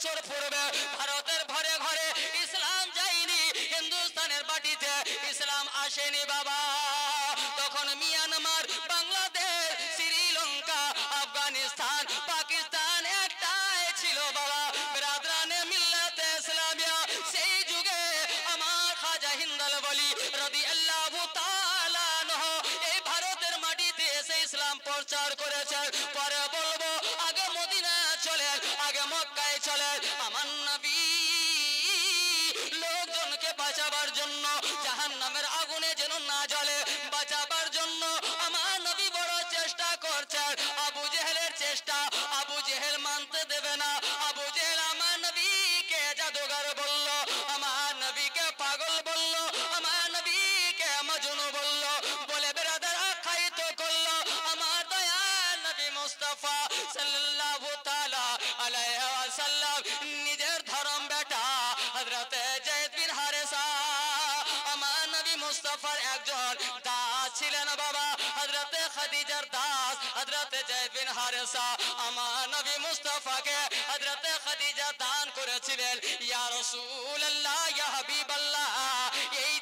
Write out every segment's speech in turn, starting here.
বছর পূর্বে ভারতের ঘরে ঘরে ইসলাম যায়নি, হিন্দুস্তানের মাটিতে ইসলাম আসেনি বাবা। তখন মিয়ানমার, বাংলাদেশ, শ্রীলঙ্কা, আফগানিস্তান, পাকিস্তান একটাই ছিল বাবা। বিরাদরানে মিল্লাতে ইসলামিয়া সেই যুগে আমার খাজা হিন্দাল বলি রাদিয়াল্লাহু তাআলা আনহু এই ভারতের মাটিতে এসে ইসলাম প্রচার করেছেন। পরে বলবো আগে মদিনা চলেন, আগে মক্কায় চলেন। আমার নবী লোকজনকে বাঁচাবার জন্য, জাহান্নামের আগুনে যেন না জ্বলে, বাঁচাবার জন্য আমার নবী বড় চেষ্টা করছেন। আবু জেহেলের চেষ্টা, আবু জেহেল মানতে দেবে না। আবু জেহেল আমার নবীকে জাদুঘর বলল, আমার নবীকে পাগল বলল, আমার নবীকে মজনু বলল, বলে বেরাদার আখ্যায়িত করলো আমার দয়াল নবী মুস্তাফা সাল্লাল্লাহু তাআলা আলাইহি ওয়াসাল্লাম নিজের ধর্ম বেটা হযরত যায়েদ বিন হারেসা। আমার নবী মুস্তাফার একজন দাস ছিলেন বাবা, হযরত খাদিজার দাস হযরত যায়েদ বিন হারেসা। আমার নবী মুস্তাফাকে হযরত খাদিজা দান করেছিলেন। ইয়া রাসূলুল্লাহ, ইয়া হাবিবাল্লাহ, এই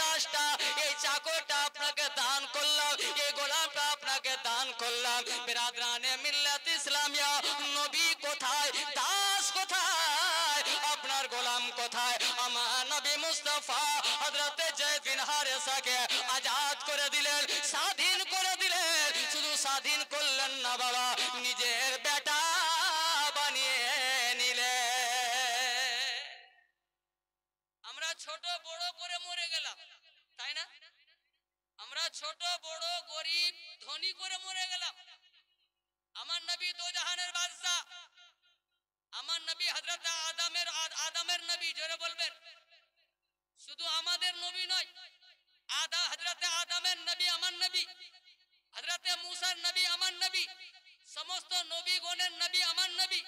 দাসটা, এই চাকরটা আপনাকে দান করলাম, এই গোলামটা আপনাকে দান করলাম। বিরাদরানে মিল্লাত ইসলামিয়া, নবী কোথায়, দাস কোথায়, আপনার গোলাম কোথায়? আমার নবী মুস্তাফা হযরত যায়েদ বিন হারেসাকে আজাদ করে দিলেন, স্বাধীন করে দিলেন। শুধু স্বাধীন করলেন না বাবা, নিজের বেটা বানিয়ে নিলেন। আমরা ছোট বড় করে মরে গেলাম, তাই না? আমরা ছোট বড়, গরিব ধনী করে মরে গেলাম। আমার নবী দো জাহানের বাদশা, আমার নবী হযরত আদমের নবী, জোরে বলবেন। শুধু আমাদের নবী নয়, হযরত আদমের নবী আমার নবী, হযরত মুসার নবী আমার নবী, সমস্ত নবীগণের নবী আমার নবী,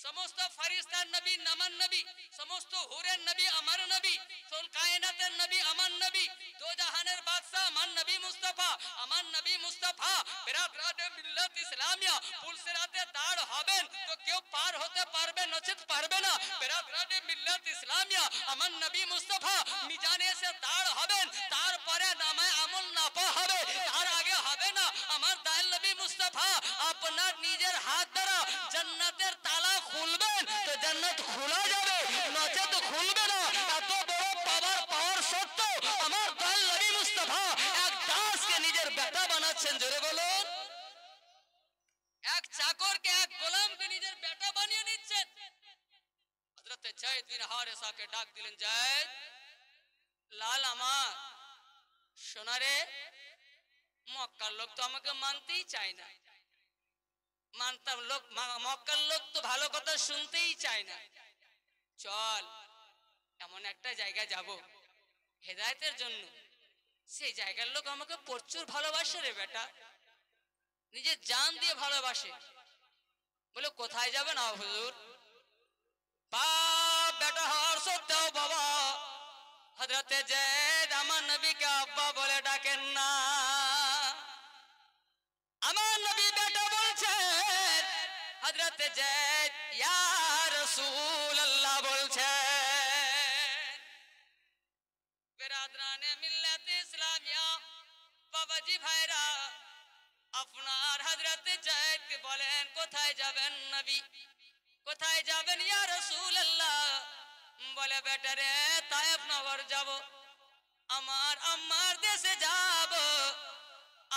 সমস্ত ফেরেশতার নবী আমার নবী, সমস্ত হুরের নবী আমার নবী, সকল কায়নাতের নবী আমার নবী, দো জাহানের বাদশা আমার নবী মুস্তাফা। আমার নবী মুস্তাফা বিরাদরানে মিল্লাত ইসলামিয়া পুলসিরাতে দাঁড় হবেন তো কেউ পার হতে পারবে, নচেত পারবে না। বিরাদরানে মিল্লাত ইসলামিয়া আমার নবী মুস্তাফা মিজানে এসে দাঁড় হবেন, তারপরে নামায় আমল নাপা হবে, তার আগে হবে না। আমার দয়াল নবী মুস্তাফা আপনার নিজের হাত দ্বারা জান্নাতের তালা খুলবেন তো জান্নাত খোলা যাবে, নচেত খুলবে না। এত বড় পাওয়ার সত্ত্বেও আমার দয়াল নবী মুস্তাফা এক দাসকে নিজের বেটা বানাচ্ছেন, জোরে বলুন। এক চাকরকে, এক গোলামকে নিজের বেটা বানিয়ে নিচ্ছেন। হযরত যায়েদ বিন হারেসাকে ডাক দিলেন, যায়েদ লাল আমার সোনারে, মক্কার লোক তো আমাকে মানতেই চায় না, মানতাম লোক, মক্কার লোক তো ভালো কথা শুনতেই চায় না। চল এমন একটা জায়গা যাব হেদায়েতের জন্য, সেই জায়গার লোক আমাকে প্রচুর ভালোবাসে রে বেটা, নিজের জান দিয়ে ভালোবাসে। বলে কোথায় যাবে না হুজুর? বাপ বেটা হওয়ার সত্ত্বেও বাবা হযরত যায়েদ আমার নবীকে আব্বা বলে ডাকেন না। আমার নবী বেটা বলছেন, হযরত যায়েদ ইয়া রাসূলুল্লাহ বলছেন। বিরাদরানে মিল্লাত ইসলামিয়া, বাবাজি ভাইরা, আপনার হযরত যায়েদকে বলেন কোথায় যাবেন নবী, কোথায় যাবেন ইয়া রাসূলুল্লাহ? বলে বেটা রে তায়েফ নগর যাব, আমার আম্মার দেশে যাব,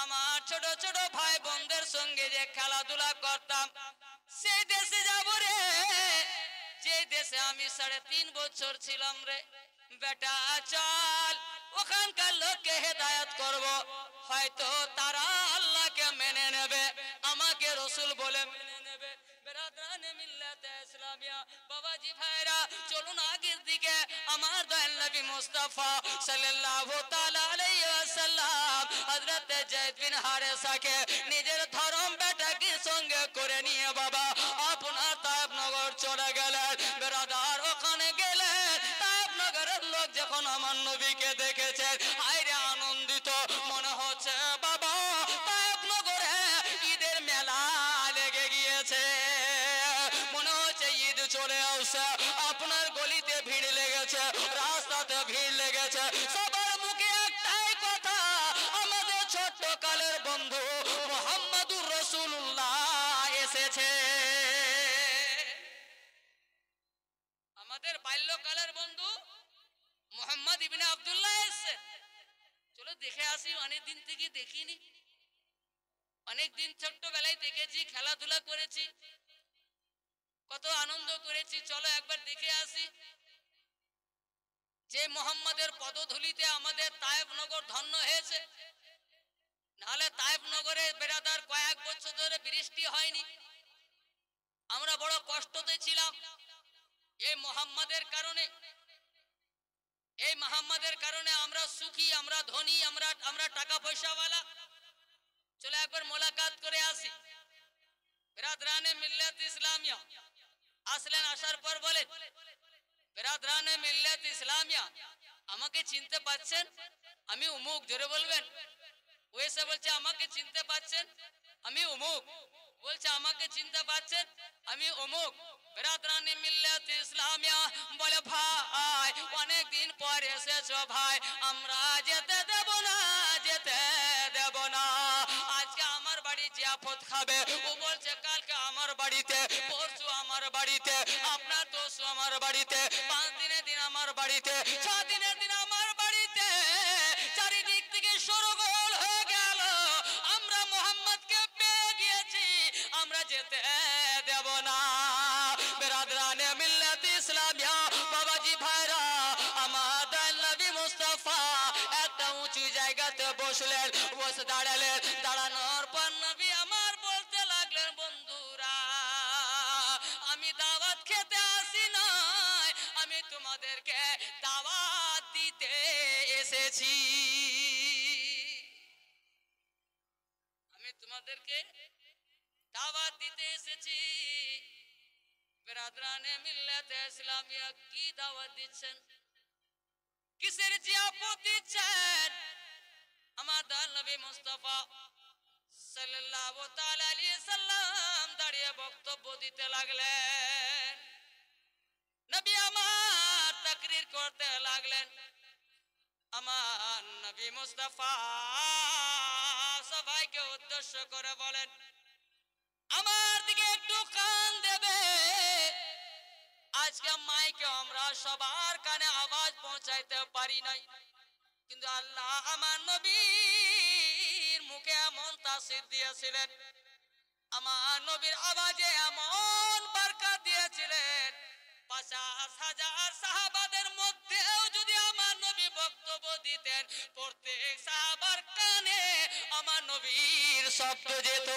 আমার ছোট ছোট ভাই বোনদের সঙ্গে যে খেলাধুলা করতাম সেই দেশে যাব রে, যে দেশে আমি 3.5 বছর ছিলাম রে। বেটা চল, ওখানকার লোককে হেদায়েত করব, হয়তো তারা আল্লাহকে মেনে নেবে, আমাকে রাসূল বলে মেনে নেবে। বিরাদরানে মিল্লাত ইসলামিয়া, বাবাজি ভাইরা, চলুন আগের দিকে। আমার দয়াল নবী মুস্তাফা সাল্লাল্লাহু তাআলা আলাইহি ওয়াসাল্লাম হযরত যায়েদ বিন হারেসাকে নিজের ধর্ম বেটাকে সঙ্গে করে নিয়ে বাবা আপনার তায়েফ নগর চলে গেলেন। বিরাদার ওখানে গেলেন, তায়েফ নগরের লোক যখন আমার নবীকে দেখেছে আইরে আনন্দিত, মনে হচ্ছে বাবা তায়েফ নগরে ঈদের মেলা লেগে গিয়েছে, মনে হচ্ছে ঈদ চলে আসছে, আপনার গলিতে ভিড় লেগেছে, রাস্তাতে ভিড় লেগেছে, সবার মুখে একটাই কথা, আমাদের ছোট্ট কালের বন্ধু মুহাম্মাদুর রাসূলুল্লাহ এসেছে। আমাদের বাল্যকালের বন্ধু মুহাম্মদ ইবনে আব্দুল্লাহ এসেছে। চলো দেখে আসি, অনেক দিন থেকে দেখিনি, অনেক দিন ছোট্টবেলায় দেখেছি, খেলাধুলা করেছি, কত আনন্দ করেছি, চলো একবার দেখে আসি। যে মোহাম্মদের পদধূলিতে আমাদের তায়েফ নগর ধন্য হয়েছে, নাহলে তায়েফ নগরে বেরাদার কয়েক বছর ধরে বৃষ্টি হয়নি, আমরা বড় কষ্টতে ছিলাম এই মোহাম্মদের কারণে। এই মোহাম্মদের কারণে আমরা সুখী, আমরা ধনী, আমরা টাকা পয়সাওয়ালা। চলো একবার মোলাকাত করে আসি। বেরাদরানে মিল্লাত ইসলামিয়া আসলেন, আসার পর বলেন, বেরাদরানে মিল্লাত ইসলামিয়া আমাকে চিনতে পাচ্ছেন? আমি অমুক। জোরে বলবেন। ও এসে বলছে আমাকে চিনতে পাচ্ছেন? আমি অমুক। বলছে আমাকে চিনতে পাচ্ছেন? আমি অমুক। বেরাদরানে মিল্লাত ইসলামিয়া বলে, ভাই অনেক দিন পর এসেছো ভাই, আমরা যেতে দেব না, যেতে দেব না। আজকে আমার বাড়ি জিয়াফত খাবে। ও বলছে কালকে আমার বাড়িতে, পরশু আমার বাড়িতে, আপনার দোষ আমার বাড়িতে, 5 দিনের দিন আমার বাড়িতে, 6 দিনের দিন আমার বাড়িতে। চারিদিক থেকে শোরগোল হয়ে গেল, আমরা মোহাম্মদকে পেয়ে গিয়েছি, আমরা যেতে দেব না। বেরাদরানে মিল্লাত ইসলামিয়া বাবাজি ভাইরা, আমাদের নবী মুস্তাফা একটা উঁচু জায়গাতে বসলেন, বসে দাঁড়ালেন। দাঁড়ানোর পর নবী আমার বলতে লাগলেন, বন্ধুরা আমি দাওয়াত খেতে আসি নাই, আমি তোমাদেরকে দাওয়াত দিতে এসেছি। আমি তোমাদেরকে দাওয়াত দিতে এসেছি। বেরাদরানে মিল্লাত ইসলামিয়া কি দাওয়াত দিচ্ছেন? কিসের জিয়াফত দিচ্ছেন? আমাদের নবী মুস্তাফা সাল্লাল্লাহু তাআলা আলাইহি সাল্লাম দাঁড়িয়ে বক্তব্য দিতে লাগলেন। নবী আমার তাকরীর করতে লাগলেন। আমার নবী মুস্তাফা সবাইকে উদ্দেশ্য করে বলেন, আমার দিকে একটু কান দেবে। আজকে মাইকে আমরা সবার কানে আওয়াজ পৌঁছাইতে পারি নাই, কিন্তু আল্লাহ আমার নবীর মুখে এমন তাসির দিয়েছিলেন, আমার নবীর আওয়াজে এমন বরকত দিয়েছিলেন, 50,000 সাহাবাদের মধ্যেও যদি আমার নবী বক্তব্য দিতেন, প্রত্যেক সাহাবার কানে আমার নবীর শব্দ যেত।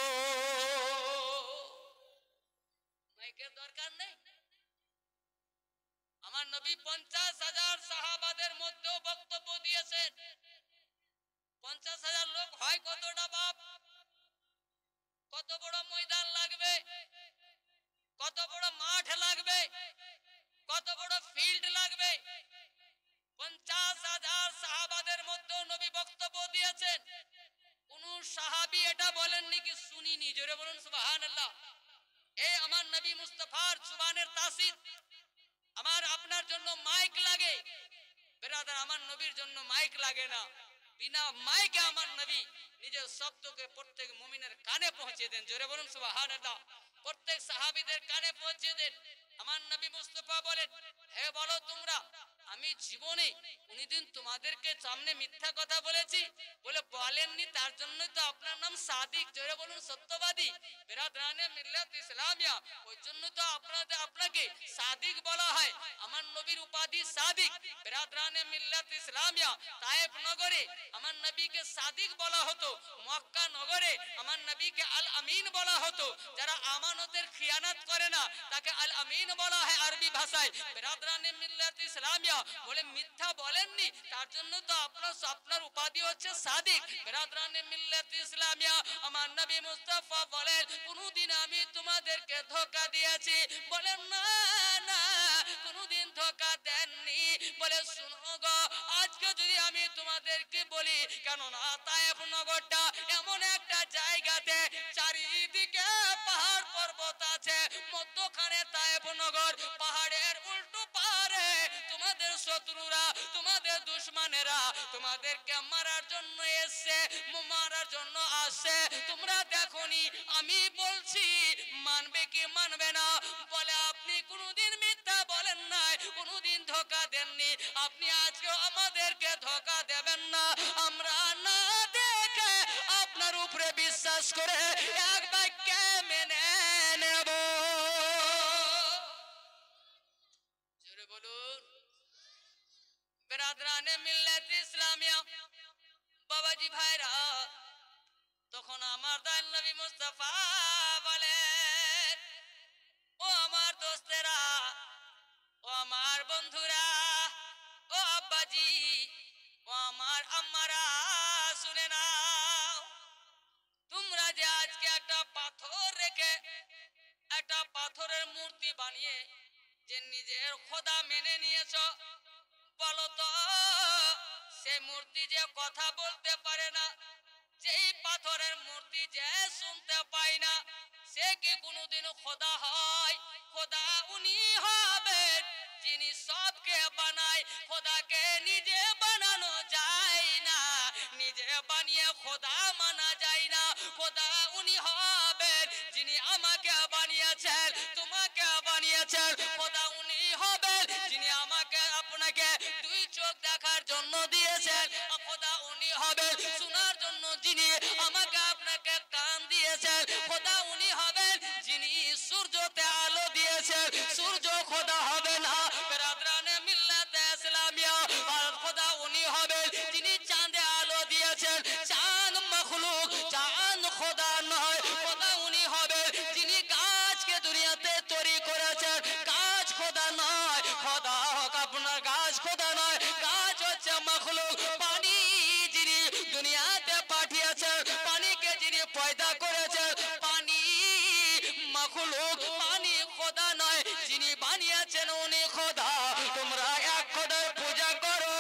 মাইকের দরকার নেই। আমার নবী 50,000 সাহাবাদের মধ্যেও বক্তব্য দিয়েছেন। 50,000 লোক হয় কতটা বাপ? কত বড় ময়দান লাগবে, কত বড় মাঠ লাগবে, কত বড় ফিল্ড লাগবে। 50,000 সাহাবাদের মধ্যেও নবী বক্তব্য দিয়েছেন। কোন সাহাবী এটা বলেননি কি শুনিনি? জোরে বলুন সুবহানাল্লাহ। এই আমার নবী মুস্তাফার জুবানের তাসির। আমার আপনার জন্য মাইক লাগে, বেরাদার আমার নবীর জন্য মাইক লাগে না। বিনা মাইকে আমার নবী নিজের শব্দকে প্রত্যেক মুমিনের কানে পৌঁছে দেন। জোরে বলুন সুবহানাল্লাহ। প্রত্যেক সাহাবীদের কানে পৌঁছে দেন। আমার নবী মুস্তাফা বলেন, হে বলো তোমরা, আমি জীবনে কোনদিন তোমাদেরকে সামনে মিথ্যা কথা বলেছি? বলে বলেননি, তার জন্যই তো আপনার নাম সাদিক। জোরে বলুন সত্যবাদী। বেরাদরানে মিল্লাত ইসলামিয়া, ওই জন্য তো আপনাকে সাদিক বলা হয়। আমার নবীর উপাধি সাদিক। বেরাদরানে মিল্লাত ইসলামিয়া তায়েফ নগরে আমার নবীকে সাদিক বলা হতো, মক্কা নগরে আমার নবীকে আল আমিন বলা হতো। যারা আমানতের খিয়ানত করে না তাকে আল আমিন বলা হয় আরবি ভাষায়। বেরাদরানে মিল্লাত ইসলামিয়া বলে মিথ্যা বলেননি, তার জন্য তো আপনার উপাধি হচ্ছে সাদিক। বেরাদরানে মিল্লাত ইসলামিয়া আমার নবী মুস্তাফা বলেন, কোনদিন আমি তোমাদেরকে ধোঁকা দিয়েছি? বলেন না না, কোনদিন ধোঁকা দেননি। বলে শুনো গো, আজকে যদি আমি তোমাদেরকে বলি, কেননা তায়েফ নগরটা এমন একটা জায়গাতে চারিদিকে পাহাড় পর্বত আছে, মধ্যখানে তায়েফ নগর, কাফেরা তোমাদেরকে মারার জন্য এসে, মারার জন্য আসে, তোমরা দেখোনি। আমি বলছি মানবে কি মানবে না? বলে আপনি কোনোদিন মিথ্যা বলেন নাই, কোনোদিন ধোঁকা দেননি, আপনি আজকে আমাদেরকে ধোঁকা দেবেন না। আমরা না দেখে আপনার উপরে বিশ্বাস করে এক বাক্যে মেনে নেব। জোরে বলুন। বেরাদরানে মিল্লাত ইসলামিয়া, বাবাজি ভাইরা, তখন আমার দয়াল নবী মুস্তাফা বলেন, ও আমার দোস্তেরা, ও আমার বন্ধুরা, ও আব্বাজি, ও আমার আম্মারা, শুনে নাও, তোমরা যে আজকে একটা পাথর রেখে, একটা পাথরের মূর্তি বানিয়ে যে নিজের খোদা মেনে নিয়েছ, বলো তো সেই মূর্তি যে কথা বলতে পারে না, যেই পাথরের মূর্তি যে শুনতে পায় না, সে কি কোনোদিন খোদা হয়? খোদা উনি হবেন যিনি সবকে বানায়। খোদাকে নিজে বানানো যায় না, নিজে বানিয়ে খোদা মানা যায় না। খোদা উনি হবেন যিনি আমাকে বানিয়েছেন, তোমাকে বানিয়েছেন। খোদা উনি হবেন যিনি আমাকে আপনাকে দুই চোখ দেখার জন্য দিয়েছেন। খোদা উনি হবেন শোনার জন্য যিনি আমাকে আপনাকে কান দিয়েছেন। খোদা উনি হবেন যিনি সূর্যতে আলো দিয়েছেন। সূর্য খোদা হবে না, বেরাদরানে মিল্লাত ইসলামিয়া। আর খোদা উনি হবেন যিনি চাঁদে আলো দিয়েছেন। চাঁদ মখলুক, চাঁদ খোদা নয়। খোদা উনি হবেন যিনি গাছকে দুনিয়াতে তৈরি করেছেন। গাছ খোদা নয়, খোদা হোক আপনার গাছ খোদা নয়, গাছ হচ্ছে মখলুক। পানি যিনি দুনিয়াতে পাঠিয়েছেন, পানিকে যিনি পয়দা করেছেন, পানি মখলুক, পানি খোদা নয়, যিনি বানিয়েছেন উনি খোদা। তোমরা এক খোদার পূজা করো,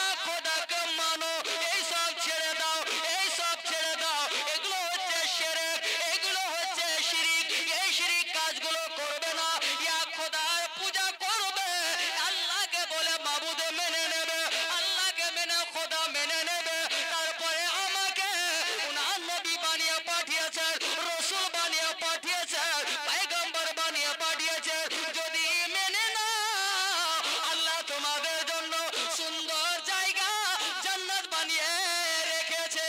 এক খোদাকে মানো, এই সব ছেড়ে দাও, এই সব ছেড়ে দাও। এগুলো হচ্ছে শিরক, এগুলো হচ্ছে শিরিক। এই শিরিক কাজগুলো করবে না, এক খোদার পূজা করবে। আল্লাহকে বলে মাবুদ মেনে নেবে, আল্লাহকে মেনে খোদা মেনে নেবে। তারপরে আমাকে উনার নবী বানিয়ে পাঠিয়েছেন, রসুল বানিয়ে পাঠিয়েছেন, পয়গম্বর বানিয়ে পাঠিয়েছেন। যদি মেনে না, আল্লাহ তোমাদের জন্য সুন্দর জায়গা জান্নাত বানিয়ে রেখেছে।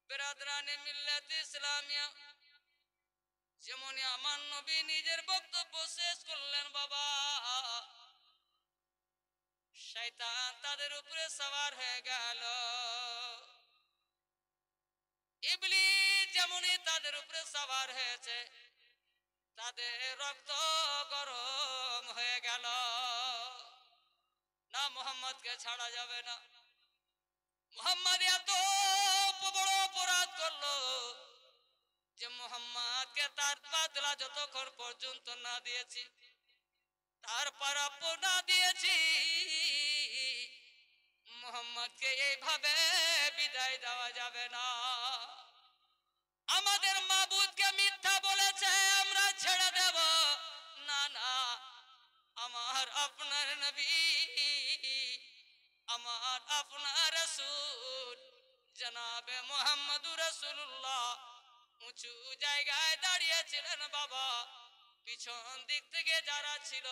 বেরাদরানে মিল্লাত ইসলামিয়া, যেমন আমার নবী নিজের বক্তব্য শেষ করলেন, বাবা শয়তান তাদের উপরে সওয়ার হয়ে গেল। ইবলিস যেমনই তাদের উপরে সওয়ার হয়েছে, তাদের রক্ত গরম হয়ে গেল। না, মোহাম্মদকে ছাড়া যাবে না। মোহাম্মদ এত বড় অপরাধ করলো যে মোহাম্মদকে তার বাদলা যতক্ষণ পর্যন্ত না দিয়েছি, তার প্রাপ্য না দিয়েছি, মোহাম্মদকে এইভাবে বিদায় দেওয়া যাবে না। আমাদের মাবুদকে মিথ্যা বলেছে, আমরা ছেড়ে দেব না? না, আমার আপনার নবী, আমার আপনার রাসূল জনাবে মুহাম্মদুর রাসূলুল্লাহ উঁচু জায়গায় দাঁড়িয়েছিলেন। বাবা পিছন দিক থেকে যারা ছিল,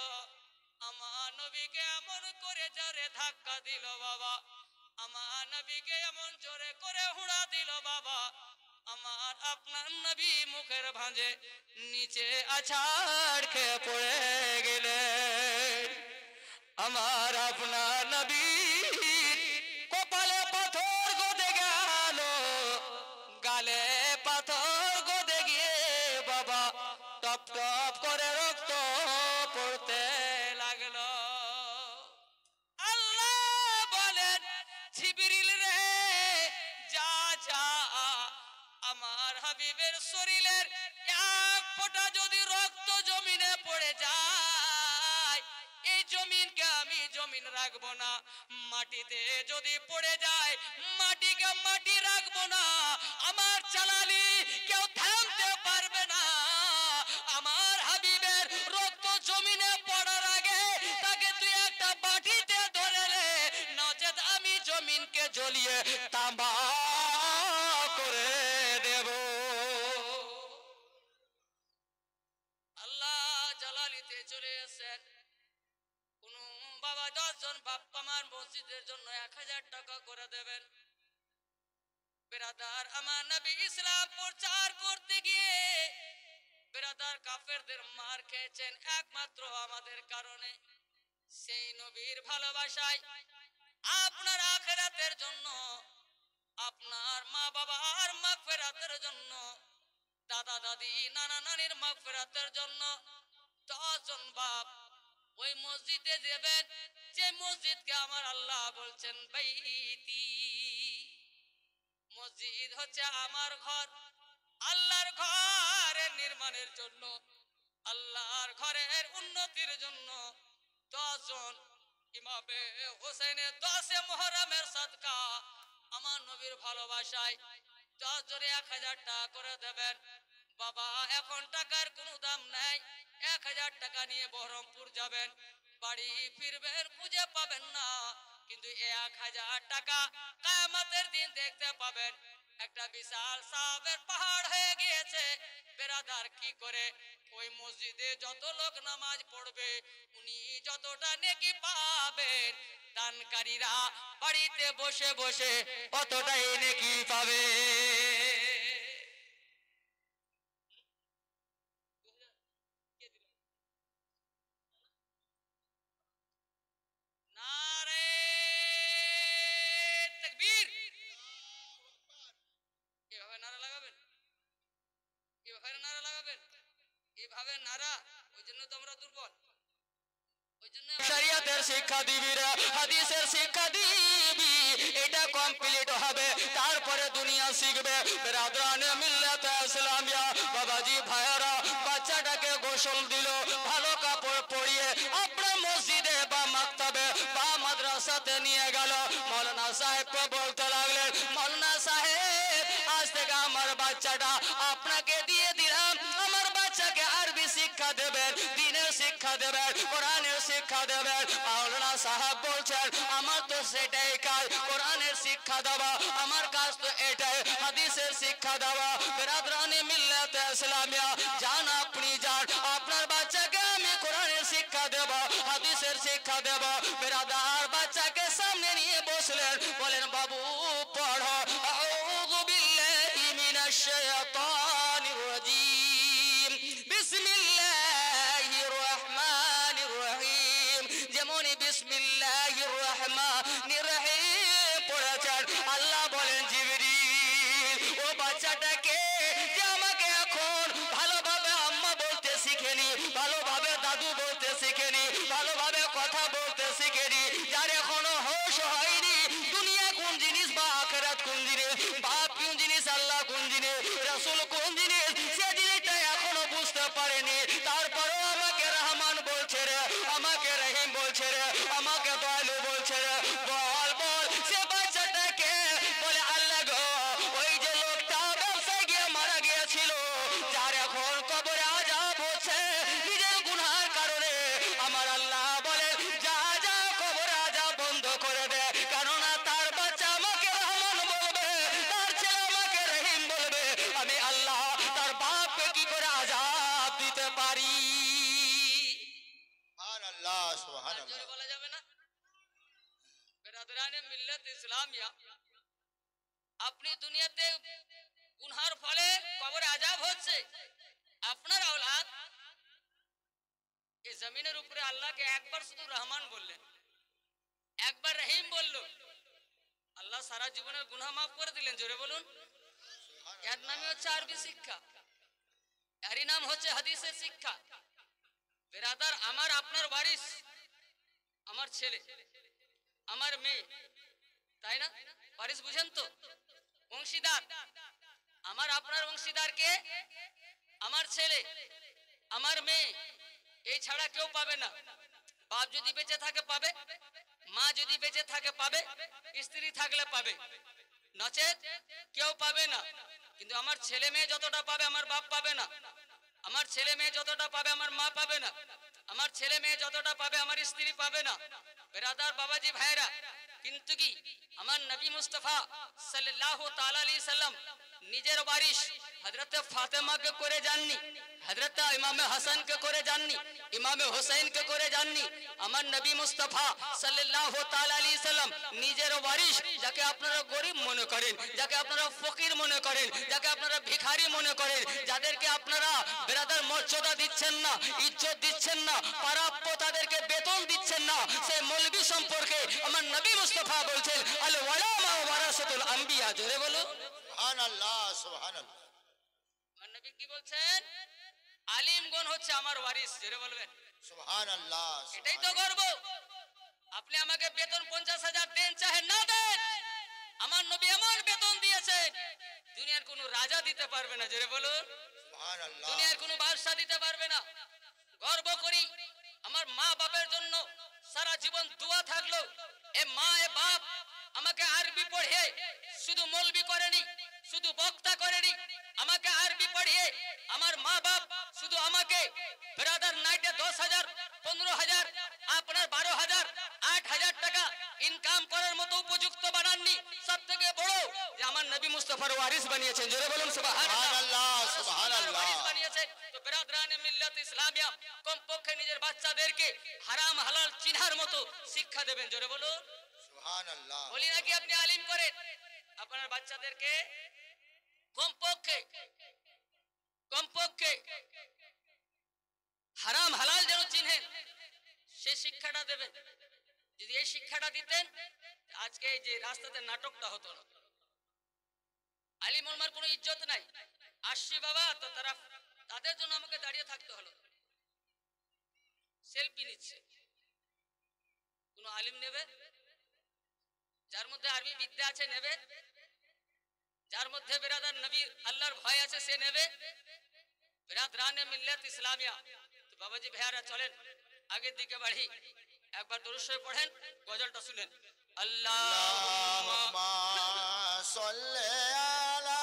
আমার নবীকে এমন করে জোরে ধাক্কা দিল বাবা, আমার নবীকে এমন জোরে করে হুড়া দিল বাবা, আমার আপনার নবী মুখের ভাঁজে নিচে আছাড় খেয়ে পড়ে গেলেন। আমার আপনার নবী কপালে পাথর গদে গেল, গালে পাথর গদে গিয়ে বাবা টপ টপ করে রক্ত পড়তে লাগলো। আল্লাহ বলেন, জিবরিল রে যা যা, আমার হাবিবের শরীরের এক ফোঁটা যদি রক্ত জমিনে পড়ে যায়, এই জমিনকে আমি জমিন রাখবো না। মাটিতে যদি পড়ে যায়, মাটিকে মাটি রাখবো না। আমার চালালি কেউ থামতে পারবে না। আমার হাবিবের রক্ত জমিনে পড়ার আগে জ্বলিয়ে তামা করে দেব। আল্লাহ জালালিতে চলে এসেছেন। কোন বাবা 10 জন বাপ্পা আমার মসজিদের জন্য 1000 টাকা করে দেবেন। বেরাদার আমার নবী ইসলাম প্রচার করতে গিয়ে বেরাদার কাফেরদের মার খেয়েছেন একমাত্র আমাদের কারণে। সেই নবীর ভালোবাসায় আপনার আখিরাতের জন্য, আপনার মা বাবার মাগফিরাতের জন্য, দাদা দাদি নানা নানির মাগফিরাতের জন্য 10 জন বাপ ওই মসজিদে যাবেন যে মসজিদকে আমার আল্লাহ বলছেন বাইতি। মসজিদ হচ্ছে আমার ঘর। আল্লাহর ঘরের নির্মাণের জন্য, আল্লাহর ঘরের উন্নতির জন্য 10 জন ইমামে হোসেনের 10 মুহররমের সাদকা আমার নবীর ভালোবাসায় 10 জনে 1000 টাকা করে দেবেন। বাবা এখন টাকার কোনো দাম নাই। 1000 টাকা নিয়ে বহরমপুর যাবেন, বাড়ি ফিরবেন খুঁজে পাবেন না, কিন্তু 1000 টাকা কিয়ামতের দিন দেখতে পাবেন একটা বিশাল সাহাবের পাহাড় হয়ে গিয়েছে। বেরাদার কি করে ওই মসজিদে যত লোক নামাজ পড়বে উনি যতটা নেকি পাবেন, দানকারীরা বাড়িতে বসে বসে অতটাই নেকি পাবে। নারে তাকবীর। এভাবে নারা লাগাবেন, এভাবে নারা লাগাবেন, এভাবে নারা। ওই জন্য তো আমরা দুর্বল। ওই জন্য শরিয়তের শিক্ষা দিবি রে, হাদিসের শিক্ষা দিবি, এটা কমপ্লিট হবে তারপরে দুনিয়া শিখবে। বিরাদরানে মিল্লাত ইসলামিয়া বাবাজি ভাইরা বাচ্চাটাকে গোসল দিল, ভালো কাপড় পরিয়ে আপনার মসজিদে বা মাকতাবে বা মাদ্রাসাতে নিয়ে গেল। মাওলানা সাহেবকে বলতে লাগলেন, মাওলানা সাহেব আজ থেকে আমার বাচ্চাটা আপনাকে দিয়ে দিলাম। আমার বাচ্চাকে আরবি শিক্ষা দেবেন, দ্বীনের শিক্ষা দেবেন, কোরআনের শিক্ষা দেবেন। মাওলানা সাহেব বলছেন আমার তো সেটাই কাজ, কোরআনের শিক্ষা দেওয়া আমার কাজ তো এটাই, হাদিসের শিক্ষা দেওয়া। বিরাদরানে মিল্লাত ইসলামিয়া যান আপনি যান, আপনার বাচ্চাকে আমি কোরআনের শিক্ষা দেব, হাদিসের শিক্ষা দেব। বিরাদার বাচ্চাকে সামনে নিয়ে বসলেন, বলেন বাবু পড়ো আউযু বিল্লাহি মিনাশ শাইতানির রাজিম বিসমিল্লাহির রহমানির রহিম। যেমন বিসমিল্লাহির রহমানির রহিম পড়েছেন, আল্লাহ বলেন জিবরিল ও বাচ্চাটাকে যে আমাকে এখন ভালোভাবে আম্মা বলতে শিখেনি, ভালোভাবে দাদু বলতে শিখেনি, ভালোভাবে কথা বলতে শিখেনি, যার এখনো হোশ হয়নি দুনিয়া কোন জিনিস বা আখিরাত কোন জিনিস, বাপ কোন জিনিস, আল্লাহ কোন জিনিস, রাসূল কোন জিনিস, সে জিনিসটা এখনো বুঝতে পারেনি। তারপরেও আমাকে রহমান বলছে রে, আমাকে রহিম বলছে রে, আমাকে দয়ালু বলছে রে। বল বল সে বাচ্চাটাকে বলে আল্লাহ গো, ওই যে লোকটা ব্যবসায় গিয়ে মারা গিয়েছিল, যার এখন কবরে আযাব হচ্ছে নিজের গুনাহের কারণে, আমার আল্লাহ বলে যা যা কবরে আযাব বন্ধ করে দে, কেননা তার বাচ্চা আমাকে রহমান বলবে, তার ছেলে আমাকে রহিম বলবে, আমি আল্লাহ তার বাপকে কি করে আযাব দিতে পারি। সুবহানাল্লাহ আর সুবহানাল্লাহ। জোরে বলা যাবে না? বেরাদরানে মিল্লাত ইসলামিয়া আপনি দুনিয়াতে গুনহার ফলে কবরে আযাব হচ্ছে, আপনার আওলাদ এই জমিনের উপরে আল্লাহকে একবার শুধু রহমান বললেন, একবার রহিম বলল, আল্লাহ সারা জীবনের গুনাহ মাফ করে দিলেন। জোরে বলুন। এর নামই হচ্ছে আরবি শিক্ষা, এরই নাম হচ্ছে হাদিসের শিক্ষা। বেরাদার আমার আপনার ওয়ারিস, আমার ছেলে, আমার মেয়ে, তাই না? ওয়ারিস বুঝেন তো? অংশীদার। আমার আপনার অংশীদারকে আমার ছেলে, আমার মেয়ে, এই ছাড়া কেউ পাবে না। বাপ যদি বেঁচে থাকে পাবে, মা যদি বেঁচে থাকে পাবে, স্ত্রী থাকলে পাবে, নচেত কেউ পাবে না। কিন্তু আমার ছেলে মেয়ে যতটা পাবে আমার বাপ পাবে না, আমার ছেলে মেয়ে যতটা পাবে আমার মা পাবে না, আমার ছেলে মেয়ে যতটা পাবে আমার স্ত্রী পাবে না। বেরাদার বাবাজি ভাইরা, কিন্তু কি আমার নবী মুস্তাফা সাল্লাল্লাহু তাআলা আলাইহি সাল্লাম নিজের ওয়ারিশ হযরত ফাতেমাকে করে যাননি, হযরত ইমাম হাসানকে করে যাননি, ইমাম হুসাইনকে করে যাননি। আমার নবী মুস্তাফা সাল্লাল্লাহু তাআলা আলাইহি সাল্লাম নিজের ওয়ারিশ, যাকে আপনারা গরীব মনে করেন, যাকে আপনারা ফকির মনে করেন, যাকে আপনারা ভিখারি মনে করেন, যাদেরকে আপনারা বেরাদার মর্যাদা দিচ্ছেন না, ইজ্জত দিচ্ছেন না, প্রাপ্য তাদেরকে বেতন দিচ্ছেন না, সেই মৌলবী সম্পর্কে আমার নবী মুস্তাফা বলছেন আল ওয়ালামা ওয়ারাসাতুল আম্বিয়া। জোরে বলো সুবহানাল্লাহ, সুবহানাল্লাহ। আমার নবী কি বলছেন? আলিমগণ হচ্ছে আমার ওয়ারিস। জোরে বলবেন সুবহানাল্লাহ। এটাই তো গর্ব। আপনি আমাকে বেতন 50,000 দেন চাহে না দেন, আমার নবী এমন বেতন দিয়েছেন দুনিয়ার কোনো রাজা দিতে পারবে না। জোরে বলুন সুবহানাল্লাহ। দুনিয়ার কোনো বাদশা দিতে পারবে না। গর্ব করি আমার মা বাবার জন্য সারা জীবন দোয়া থাকলো। এ মা এ বাপ আমাকে আরবি পড়িয়ে শুধু মৌলবি করেনি, শুধু বক্তা করেনি, আমাকে আরবি পড়িয়ে আমার মা বাপ শুধু আমাকে ব্রাদার নাইটে 10,000 15,000 আপনার 12,000 8,000 টাকা ইনকাম করার মতো উপযুক্ত বানাননি, সব থেকে বড় যে আমার নবী মুস্তাফার ওয়ারিস বানিয়েছেন। জোরে বলুন সুবহানাল্লাহ, সুবহানাল্লাহ, ওয়ারিস বানিয়েছেন। তো বেরাদরানে মিল্লাত ইসলামিয়া কমপক্ষে নিজের বাচ্চাদেরকে হারাম হালাল চিনার মতো শিক্ষা দেবেন। জোরে বলুন সুবহানাল্লাহ। বলি নাকি আপনি আলিম করেন, আপনার বাচ্চাদেরকে কমপক্ষে হারাম হালাল যেন চিনেন সে শিক্ষাটা দেবেন। যদি এই শিক্ষাটা দিতেন আজকে এই যে রাস্তাতে নাটকটা হতো না। আলিম ওলামার কোনো ইজ্জত নাই। আসছি বাবা তো তারা তাদের জন্য আমাকে দাঁড়িয়ে থাকতে হলো, সেলফি নিচ্ছে। কোন আলিম নেবে? যার মধ্যে আরবি বিদ্যা আছে নেবে, যার মধ্যে বেরাদার নবী আল্লাহর ভয় আছে সে নেবে। বেরাদরানে মিল্লাত ইসলামিয়া। তো বাবাজি ভাইয়ারা চলেন আগের দিকে বাড়ি, একবার দরুদ শরীফ পড়েন, গজলটা শুনেন। আল্লাহুম্মা সাল্লি আলা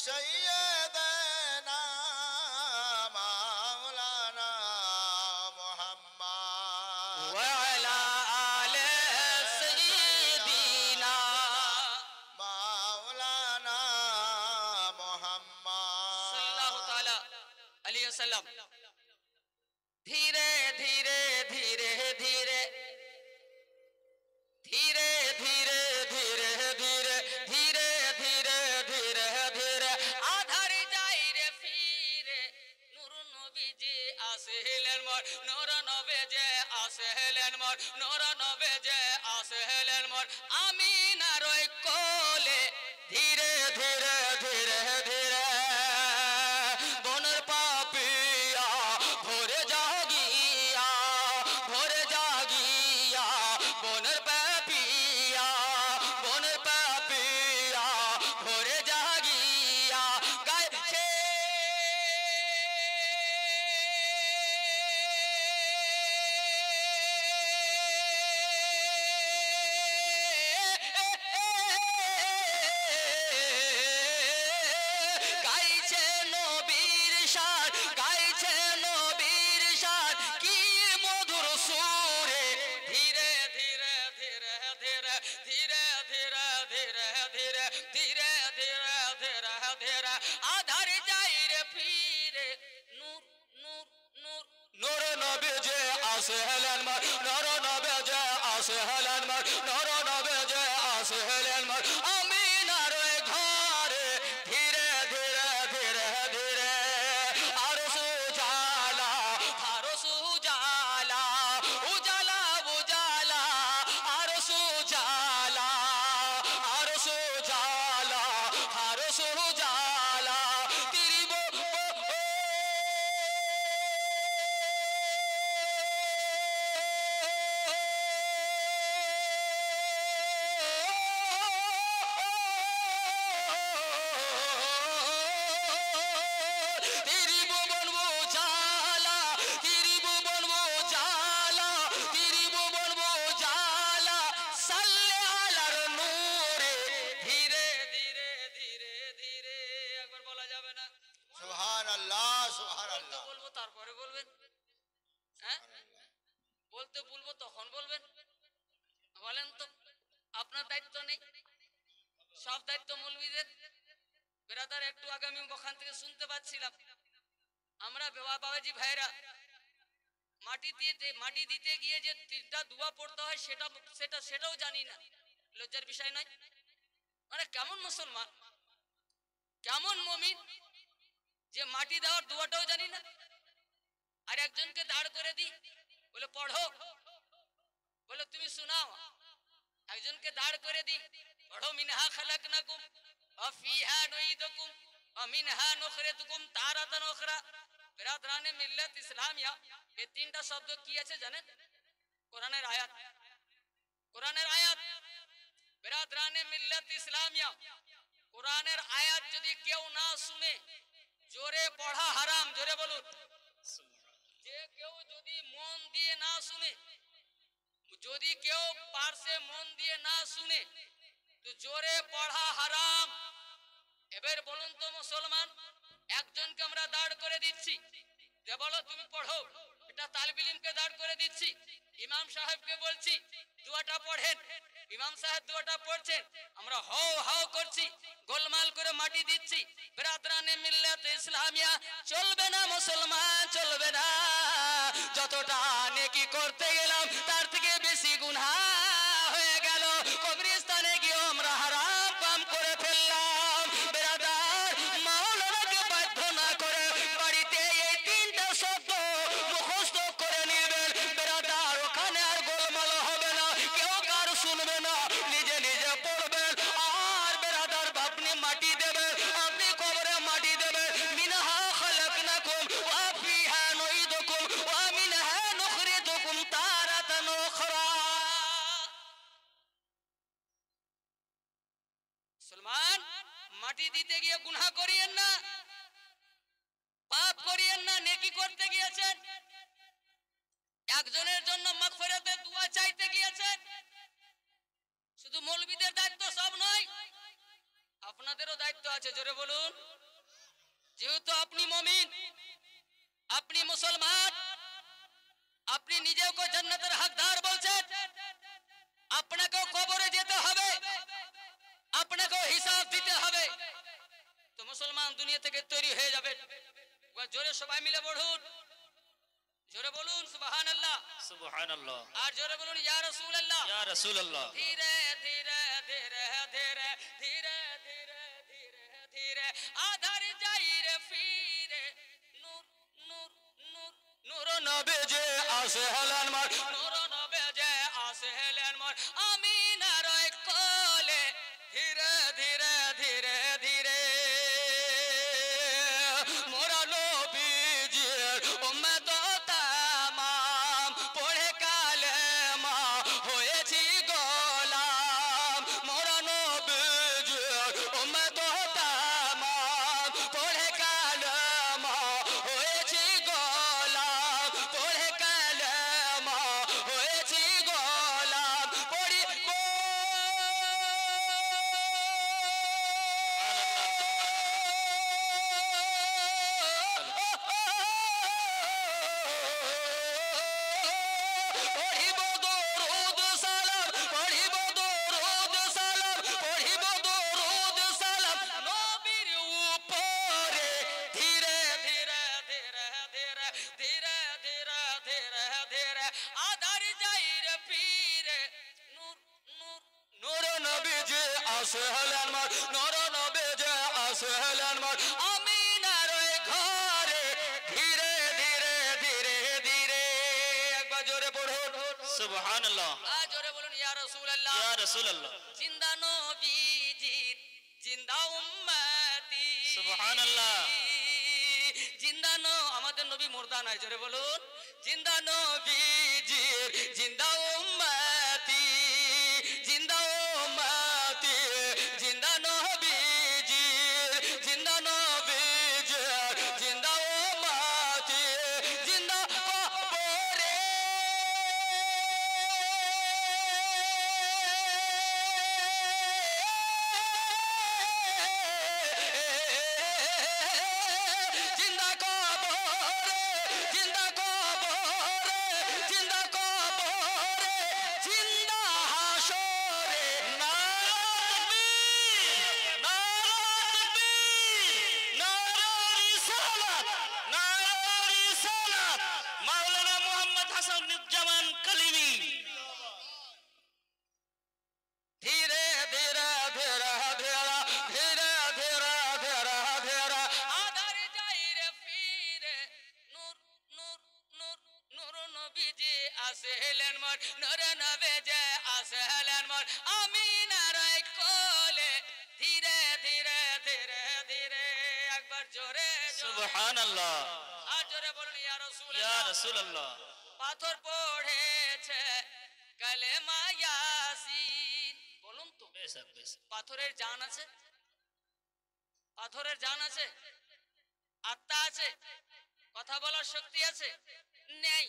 সাইয়্যিদিনা মাওলানা মুহাম্মদ ওয়া আলা আলি সাইয়্যিদিনা মাওলানা মুহাম্মদ সাল্লাল্লাহু তাআলা আলাইহি ওয়াসাল্লাম। ধীরে ধীরে ধীরে ধীরে ধীরে ধীরে ধীরে ধীরে ধীরে ধীরে ধীরে ধীরে আধার যাই রে ফিরে নূর নবীজি আসিলেন মোর, নূর নবীজি আসিলেন মোর, নূর নবীজি আসিলেন মোর আমিনার ওই কোলে। ধীরে ধীরে ধীরে ধীরে বনের পাপিয়া ভরে জাগিয়া ভরে জাগিয়া বনের পাপিয়া বনের পাপিয়া ভরে জাগিয়া গাইছে গাইছে নবীর শান গাইছে নবীর শান কি মধুর সুরে ধীরে ধীরে ধীরে ধীরে ধীরে ধীরে ধীরে ধীরে ধীরে ধীরে ধীরে ধীরে আধার যাই রে ফিরে নূর নূর নূর নূর নবী যে আসলেন মার নূর নবী যে আসলেন মার নূর নবী যে আসলেন মার আমিনার ওই ঘরে ধীরে ধীরে ধীরে ধীরে আরশ উজালা আরশ উজালা উজালা উজালা আরশ উজালা আরশ উজালা আরশ উজালা তেরি বলেন তো আপনার দায়িত্ব নেই? সব দায়িত্ব মৌলবীদের। বেরাদার একটু আগে আমি ওখান থেকে শুনতে পাচ্ছিলাম আমরা বাবাজি ভাইরা মাটি দিতে গিয়ে যে তিনটা দোয়া পড়তে হয় সেটাও জানি না। লজ্জার বিষয় নয়? মানে কেমন মুসলমান, কেমন মুমিন যে মাটি দেওয়ার দোয়াটাও জানি না। আর একজনকে দাঁড় করে দিই, বলে পড়ো, বলে তুমি শোনাও। একজনকে দাঁড় করে দিই, পড়ো মিনহা খালাকনাকুম ওয়া ফিহা নুঈদুকুম ওয়া মিনহা নুখরিজুকুম তারাতান উখরা। বিরাদরানে মিল্লাত ইসলামিয়া, এই তিনটা শব্দ কি আছে জানেন? কোরআনের আয়াত, কোরআনের আয়াত। বিরাদরানে মিল্লাত ইসলামিয়া, কোরআনের আয়াত যদি কেউ না শুনে, জোরে পড়া হারাম। জোরে বলুন। যে কেউ যদি মন দিয়ে না শুনে, যদি কেউ পারসে মন দিয়ে না শুনে, তো জোরে পড়া হারাম। এবার বলুন তো মুসলমান, একজনকে আমরা দাঁড় করে দিচ্ছি, যে বলো তুমি পড়ো, এটা তালিবে ইলমকে দাঁড় করে দিচ্ছি, ইমাম সাহেবকে বলছি দোয়াটা পড়েন, ইমাম সাহেব দোয়াটা পড়ছেন, আমরা হাও হাও করছি, গোলমাল করে মাটি দিচ্ছি। বিরাদরানে মিল্লাত ইসলামিয়া চলবে না মুসলমান, চলবে না। যতটা নেকি করতে গেলাম তার থেকে বেশি গুনাহ হয়ে গেল। কবরস্থানে গিয়ে আমরা হারাম কাম করে ফেললাম। বিরাদার, মাওলানাকে বাধ্য না করে বাড়িতে এই তিনটা শব্দ মুখস্থ করে নেবেন। বিরাদার, ওখানে আর গোলমাল হবে না, কেউ কার শুনবে না, নিজে নিজে পড়বেন। আর বিরাদার, আপনি মাটি দেবেন, আপনি কবরে মাটি দেবেন। মিনহা খালাকনাকুম ওয়া ফিহা নুঈদুকুম ওয়া মিনহা নুখরিজুকুম তারাতান উখরা। মুসলমান, মাটি দিতে গিয়ে গুনাহ করিয়েন না, পাপ করিয়েন না। নেকি করতে গিয়েছেন, একজনের জন্য মাগফিরাতের দোয়া চাইতে গিয়েছেন। শুধু মৌলবীদের দায়িত্ব সব নয়, আপনাদেরও দায়িত্ব আছে। জোরে বলুন। যেহেতু আপনি মুমিন, আপনি মুসলমান, আপনি নিজেকে জান্নাতের হকদার বলছেন, আপনাকেও কবরে যেতে হবে, আপনাকেও হিসাব দিতে হবে। তো মুসলমান দুনিয়া থেকে তৈরি হয়ে যাবে। জোরে সবাই মিলে বলুন, জোরে বলুন সুবহানাল্লাহ, সুবহানাল্লাহ। আর জোরে বলুন ইয়া রাসূলুল্লাহ, ইয়া রাসূলুল্লাহ। ধীরে ধীরে ধীরে ধীরে ধীরে ধীরে ধীরে ধীরে আধার যাইরে ফিরে নূর নূর নূর নূর নবে যে আসে হলেন মার, নূর নবে যে আসে হলেন মার আমিনার কোলে। ধীরে ধীরে ধীরে ধীরে মোরা নবীজির উম্মত তামাম পড়ে কালেমা হয়েছি গোলাম। মোরা নবীজির উম্মত তামাম পড়ে কালেমা হয়েছি গোলাম, পড়ে কালেমা হয়েছি গোলাম। পড়ি পড়িব দরুদ সালাম, পড়িব দরুদ সালাম, পড়িব দরুদ সালাম নবীর উপরে। ধীরে ধীরে ধীরে ধীরে ধীরে ধীরে ধীরে ধীরে আধার যাইরে ফিরে নূর নূর নূর নবীজি আসে হলেন মার, নূর নবীজি আসে হলেন মার আমিনার ঘরে। ধীরে ধীরে ধীরে ধীরে একবার জোরে পড়ুন সুবহানাল্লাহ। আর জোরে বলুন ইয়া রাসূলুল্লাহ। ইয়া রাসূলুল্লাহ। জিন্দা নবীজির জিন্দা উম্মতি। সুবহানাল্লাহ। জিন্দা আমাদের নবী মুর্দা নয়। জোরে বলুন জিন্দা নবীজির জিন্দা উম্মতি, জিন্দা উম্মতি, জিন্দা নবীজির জিন্দা নবীজির জিন্দা উম্মতি, জিন্দা কবরে। জিন্দা কবরে, জিন্দা কবরে, জিন্দা কবরে। সুবহানাল্লাহ আর জোরে বলুন ইয়া রাসূলুল্লাহ। ইয়া রাসূলুল্লাহ পাথর পড়েছে কালেমা ইয়াসিন। বলুন তো বেশক বেশক পাথরের জান আছে? পাথরের জান আছে? আত্মা আছে? কথা বলার শক্তি আছে? নেই।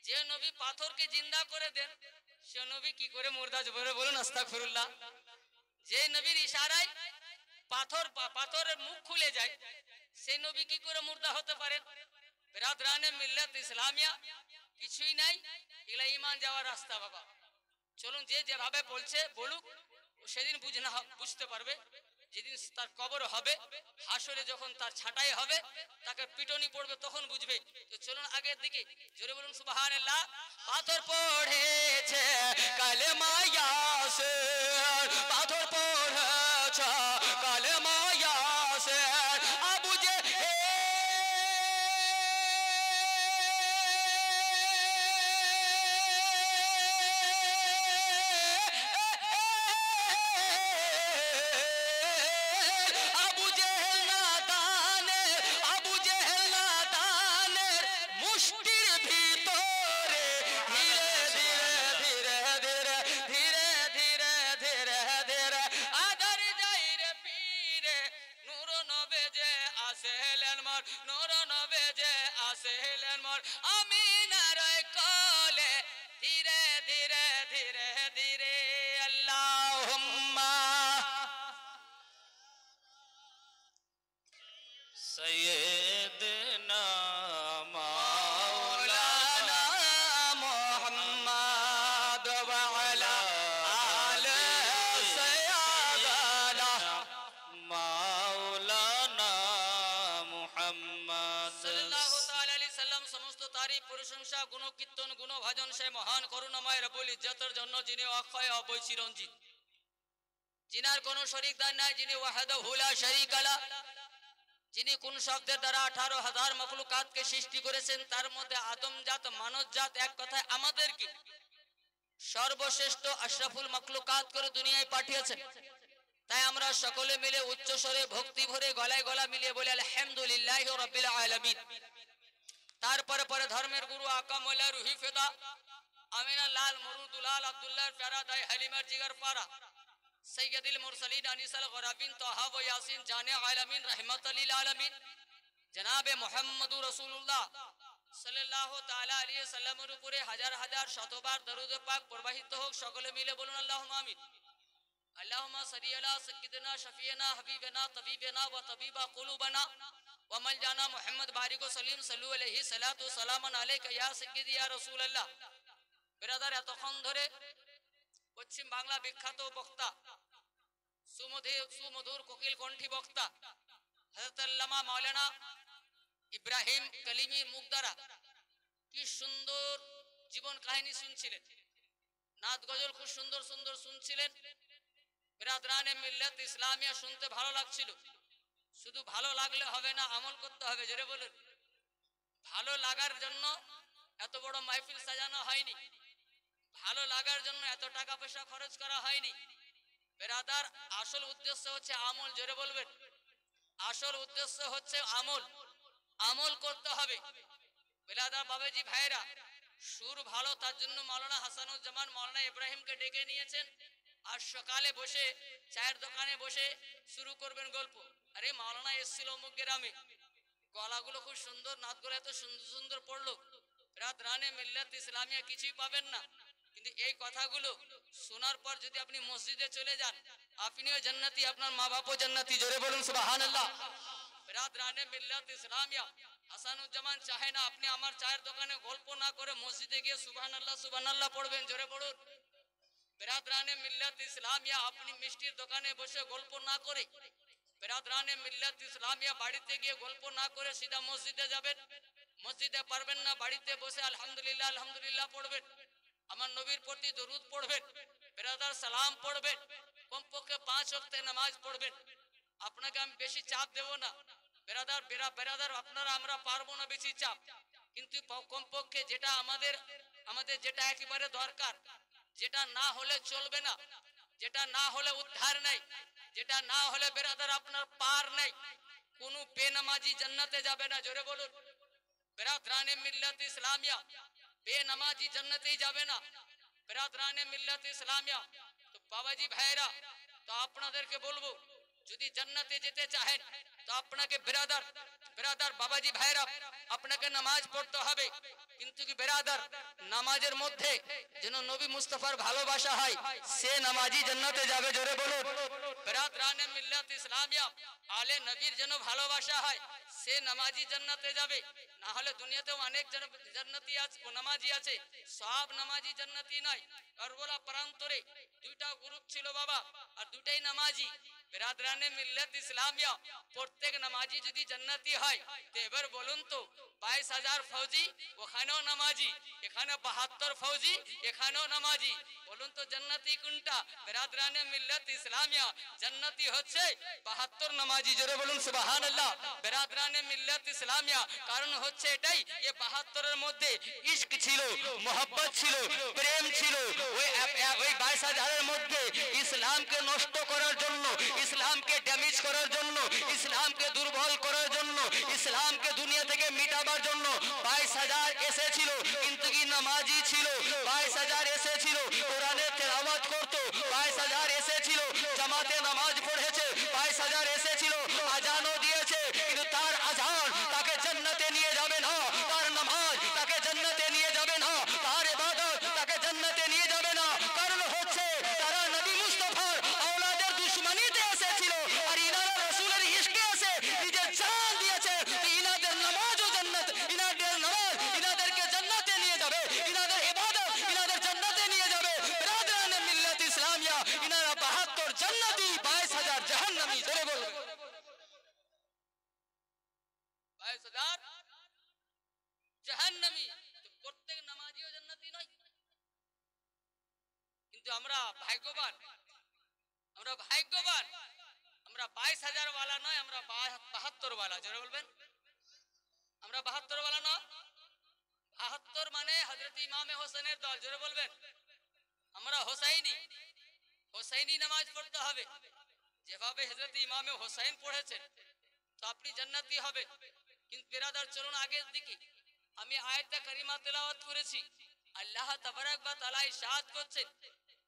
যে নবী পাথরকে জিন্দা করে দেন সে নবী কি করে মুর্দা জবরে বলুন আস্তাগফিরুল্লাহ। যে নবীর ইশারায় পাথরের মুখ খুলে যায় সেই নবী কি করে মুর্দা হতে পারেন? বিরাদরানে মিল্লাত ইসলামিয়া কিছুই নাই, এগুলা ঈমান যাওয়ার রাস্তা বাবা। চলুন যে যেভাবে বলছে বলুক, সেদিন বুঝতে পারবে যেদিন তার কবর হবে, হাসরে যখন তার ছাঁটাই হবে, তাকে পিটনি পড়বে তখন বুঝবে। তো চলুন আগের দিকে জোরে বলুন সুবহানাল্লাহ। পাথর পড়েছে কালেমা ইয়াসিন, পাথর পড়েছে কালেমা ইয়াসিন, আবু আমিনার কোলে ধীরে ধীরে ধীরে ধীরে আল্লাহুম্মা সাইয়্যিদনা মাওলানা মুহাম্মদ ওয়া আলা আলি সাইয়্যিদানা মাওলানা মুহাম্মদ সাল্লাল্লাহু তাআলা আলাইহি সাল্লাম। সমস্ত তারিফ প্রশংসা গুণ কীর্তন গুণ ভজন সে মহান করুণাময় রব্বুল ইজ্জতের জন্য, যিনি অক্ষয় অবৈ চিরঞ্জিত, যিনার কোনো শরীকদার নাই, যিনি ওয়াহদাহু লা শারীকা লা, যিনি কোন শব্দের দ্বারা 18,000 মখলুকাতকে সৃষ্টি করেছেন, তার মধ্যে আদম জাত মানব জাত এক কথায় আমাদেরকে সর্বশ্রেষ্ঠ আশরাফুল মখলুকাত করে দুনিয়ায় পাঠিয়েছেন। তাই আমরা সকলে মিলে উচ্চ স্বরে ভক্তি ভরে গলায় গলা মিলিয়ে বলি আলহামদুলিল্লাহি রাব্বিল আলামিন। তারপরে পরে ধর্মের গুরু আকা মৌলা রুহি ফেদা আমিনা লাল মরুদুলাল আব্দুল্লাহ প্যারা দাই হালিমার জিগার পারা সৈয়দুল মুরসালিন আনিসাল গরাবিন তাহা ও ইয়াসিন জানে আলামিন রহমাতুল লিল আলামিন জনাবে মুহাম্মদুর রাসূলুল্লাহ সাল্লাল্লাহু তাআলা আলাইহি সাল্লামের উপরে হাজার হাজার শতবার দরুদ পাক প্রবাহিত হোক। সকলে মিলে বলুন আল্লাহুম্মা আমিন। আল্লাহুম্মা সাল্লি আলা সাইয়্যিদিনা শফিয়না হাবিবানা তাবিবানা ওয়া তাবিবা কুলুবানা ওয়া মালজানা মুহাম্মদ বারিক ওয়া সাল্লিম সাল্লু আলাইহি সালাতু সালামান আলাইকা ইয়া সাইয়্যিদি ইয়া রাসূলুল্লাহ। ব্রাদার, এতক্ষণ ধরে পশ্চিম বাংলা বিখ্যাত বক্তা, সুমধুর কোকিল কণ্ঠী বক্তা হযরত আল্লামা মাওলানা ইব্রাহিম কলিমির মুখ দ্বারা কি সুন্দর জীবন কাহিনী শুনছিলেন, নাত গজল খুব সুন্দর সুন্দর শুনছিলেন। বিরাদরানে মিল্লাত ইসলামিয়া শুনতে ভালো লাগছিল। শুধু ভালো লাগলে হবে না, আমল করতে হবে। জোরে বলুন। ভালো লাগার জন্য এত বড় মাহফিল সাজানো হয়নি, ভালো লাগার জন্য এত টাকা পয়সা খরচ করা হয়নি। বেরাদার, আসল উদ্দেশ্য হচ্ছে আমল। জোরে বলবেন। আসল উদ্দেশ্য হচ্ছে আমল, আমল করতে হবে। বেরাদার বাবাজি ভাইরা, সুর ভালো, তার জন্য মাওলানা হাসানুজ্জামান মাওলানা ইব্রাহিমকে ডেকে নিয়েছেন। আর সকালে বসে চায়ের দোকানে বসে শুরু করবেন গল্প। আরে মাওলানা এসেছিল অমুক গ্রামে, গলাগুলো খুব সুন্দর, নাতগুলো এত সুন্দর সুন্দর পড়লো। রাত রানে মিল্লাত ইসলামিয়া কিছুই পাবেন না, কিন্তু এই কথাগুলো শোনার পর যদি আপনি মসজিদে চলে যান, আপনিও জান্নাতি, আপনার মা বাপও জান্নাতি। জোরে বলুন সুবহানাল্লাহ। রাত রানে মিল্লাত ইসলামিয়া হাসানুজ্জামান চাহে না আপনি আমার চায়ের দোকানে গল্প না করে মসজিদে গিয়ে সুবহানাল্লাহ সুবহানাল্লাহ পড়বেন। জোরে পড়ুন। বিরাদরানে মিল্লাত ইসলামিয়া আপনি মিষ্টির দোকানে বসে গল্প না করে, বিরাদরানে মিল্লাত ইসলামিয়া বাড়িতে গিয়ে গল্প না করে সিধা মসজিদে যাবেন। মসজিদে পারবেন না, বাড়িতে বসে আলহামদুলিল্লাহ আলহামদুলিল্লাহ পড়বেন, আমার নবীর প্রতি দরুদ পড়বেন, বিরাদার সালাম পড়বেন, কমপক্ষে 5 ওয়াক্তে নামাজ পড়বেন। আপনাকে আমি বেশি চাপ দেব না বিরাদার, আপনারা আমরা পারবো না বেশি চাপ, কিন্তু কমপক্ষে যেটা আমাদের যেটা একেবারে দরকার, যেটা না হলে চলবে না, যেটা না হলে উদ্ধার নাই, যেটা না হলে বেরাদার আপনার পার নাই, কোন বেনামাজি জান্নাতে যাবে না, জোরে বলুন। বেরাদরানে মিল্লাত ইসলামিয়া, বেনামাজি জান্নাতেই যাবে না। বেরাদরানে মিল্লাত ইসলামিয়া। তো বাবাজি ভাইরা, তো আপনাদেরকে বলবো, যদি জান্নাতে যেতে চাহেন তো আপনাকে বেরাদার বাবাজি ভাইরা, আপনাকে নামাজ পড়তে হবে। কিন্তু কি বেরাদার, নামাজের মধ্যে যেন নবী মুস্তাফার ভালোবাসা হয়, সে নামাজি জান্নাতে যাবে, জোরে বলুন। বেরাদরানে মিল্লাত ইসলামিয়া, আলে নবীর যেন ভালোবাসা হয়, সে নামাজি জান্নাতে যাবে। না হলে দুনিয়াতেও অনেক জান্নাতি আছে, ও নামাজি আছে, সব নামাজি জান্নাতি নয়। কারবালা প্রান্তরে দুইটা গ্রুপ ছিল বাবা, আর দুটাই নামাজি। বেরাদরানে মিল্লাত ইসলামিয়া, প্রত্যেক নামাজি যদি জান্নাতি হয়, তো এবার বলুন তো 22,000 ফৌজি ওখানেও নামাজি, এখানে 72 ফৌজি এখানেও নামাজি, বলুন তো জান্নাতি কোনটা? বেরাদরানে মিল্লাত ইসলামিয়া, জান্নাতি হচ্ছে 72 নামাজি, জোরে বলুন সুবহানাল্লাহ। বেরাদরানে মিল্লাত ইসলামিয়া, কারণ হচ্ছে এটাই, এই 72 এর মধ্যে ইশক ছিল, মোহব্বত ছিল, প্রেম ছিল। ওই 22,000 এর মধ্যে ইসলামকে নষ্ট করার জন্য, ইসলামকে ড্যামেজ করার জন্য, ইসলামকে দুর্বল করার জন্য, ইসলামকে দুনিয়া থেকে মিটাবার জন্য 22,000 এসেছিল, কিন্তু কি নামাজি ছিল। 22,000 এসেছিল কোরআনে তেলাওয়াত করত, 22,000 এসেছিল জামাতে নামাজ পড়েছে, 22,000 এসেছিল আজানও দিয়েছে, কিন্তু তার আজান তাকে জান্নাতে নিয়ে যাবে না, তার নামাজ তাকে জান্নাতে নিয়ে যাবে না, তার ইবাদত তাকে জান্নাতে নিয়ে যাবে না। কারণ হচ্ছে তারা নবী মুস্তাফার আওলাদের দুশমনিতে এসেছিল, আর ইনারা রাসূলের ইশকে এসে নিজের জান দিয়েছে। তো ইনাদের নামাজও জান্নাত, ইনাদের নামাজ ইনাদেরকে জান্নাতে নিয়ে যাবে, ইনাদের ইবাদত ইনাদের জান্নাতে নিয়ে যাবে। বেরাদরানে মিল্লাত ইসলামিয়া, ইনারা 72 জান্নাতি, 22,000 জাহান্নামী, জোরে বলবেন 22,000 জাহান্নামী। তো প্রত্যেক নামাজিও জান্নাতি নয়, কিন্তু আমরা ভাগ্যবান, আমরা ভাগ্যবান, আমরা 22,000 ওয়ালা নয়, আমরা 72 ওয়ালা, জোরে বলবেন। আমরা 72 ওয়ালা না, 72 মানে হযরত ইমামে হোসেনের দল, জোরে বলবেন। আমরা হোসাইনি নামাজ পড়তে হবে, যেভাবে হযরত ইমামে হোসেন পড়েছেন, তো আপনি জান্নাতি হবে। কিন্তু বেরাদার চলুন আগের দিকে, আমি আয়াতে কারিমা তেলাওয়াত করেছি, আল্লাহ তাবারক ওয়া তাআলা ইরশাদ করছেন,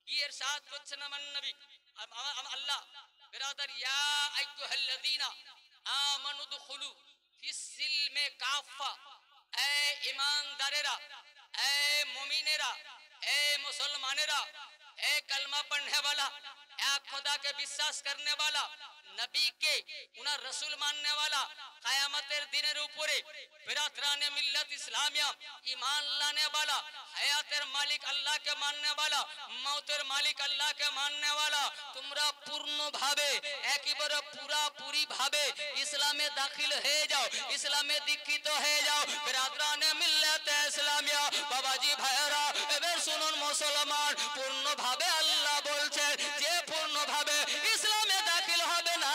কি ইরশাদ করছেন আমার নবী আল্লাহ, বেরাদার ইয়া আইয়ুহাল্লাযীনা আমানু দুখুলু ফিস সিলমে কাফা, এ ईमानदारेरा, ए मुमिनेरा, ए मुसलमानेरा, ए कलमा पढ़ने वाला, ए खुदा के विश्वास करने वाला, नबी के उना रसूल मानने वाला, कयामतेर दिनेर उपरे बेरादराने मिल्लत इस्लामिया ईमान लाने वाला, हयातेर मालिक अल्लाह के मानने वाला, मौतेर मालिक अल्लाह के मानने वाला, तुमरा पूर्ण भावे एकेबारे पूरा पूरी भावे इस्लामे दाखिल हो जाओ, इस्लामे दीक्षित हो जाओ। बेरादराने मिल्लत इस्लामिया, बाबाजी भाईरा एবার শুনুন মুসলমান, পূর্ণ ভাবে আল্লাহ বলছেন যে পূর্ণ ভাবে ইসলামে দাখিল হবে না,